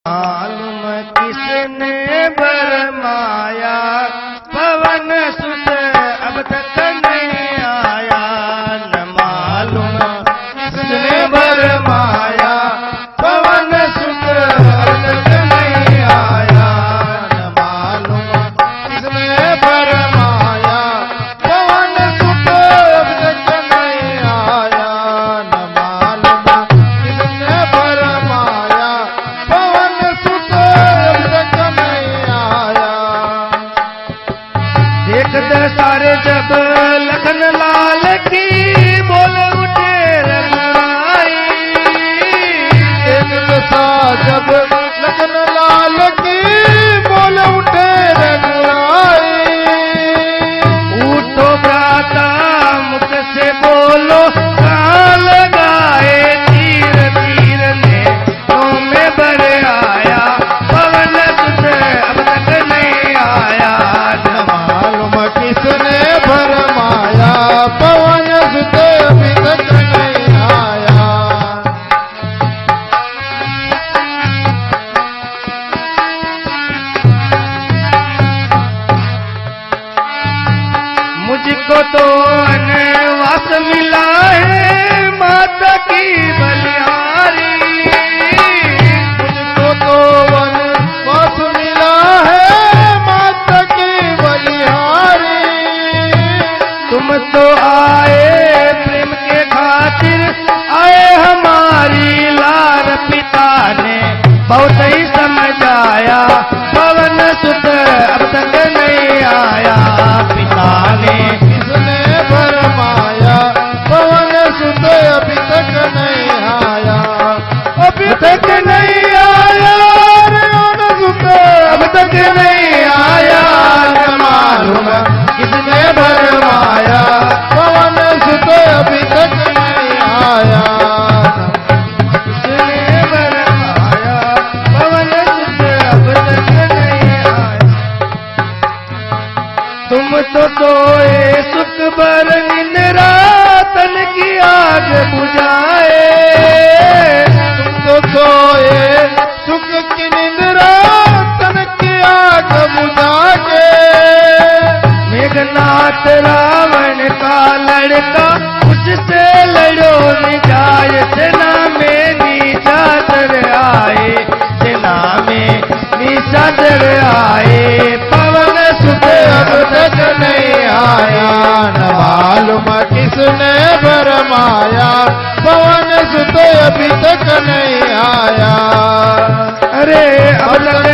मालूम किसने बरमाया पवन सुत अब तक नहीं आया। न मालूम किसने बरमाया पवन सुत अब तक नहीं आया। न मालूम किसने बरमाया पवन सुत अब तक नहीं आया। न मालूम किसने बरमाया पवन सुत अब तक नहीं आया। देखते सारे जब लखन लाल की बोल उठे रघुराई। देखते सारे जब लखन लाल की बोल उठे रघुराई। उठो भ्राता मुख से बोलो कहाँ लगाए तीर तीर ने तुम्हें बर आया पवन सुत अब तक नहीं आया। न मालूम किसने भरमाया पवन सुत अभी तक नहीं आया। मुझको तो वनवास मिला है माता की बलिहारी। मुझको तो वनवास मिला है माता की बलिहारी। तुम तो आए प्रेम के खातिर आए हमारी लार पिता ने बहुत ही समझाया पवन सुत अब तक नहीं आया। पिता ने किसने भरमाया पवन सुत अभी तक नहीं आया। अभी तक नहीं आया पवन सुत अब तक नहीं आया। न मालूम किसने भरमाया पवन सुत अभी तक नहीं आया। किसने भरमाया पवन सुत अब तक नहीं आया। तुम तो सोए सुख बर निंद्रा तन की आग बुझाए। तुम तो सोए सुख की निंद्रा तन की आग बुझा के। मेघनाथ रावण का लड़का उससे लड़ो निजाय। सेना में निशाचर आए सेना में निशाचर आए। पवन सुत अब तक नहीं आया। न मालूम किसने भरमाया पवन सुत अभी तक नहीं आया। अरे अब तक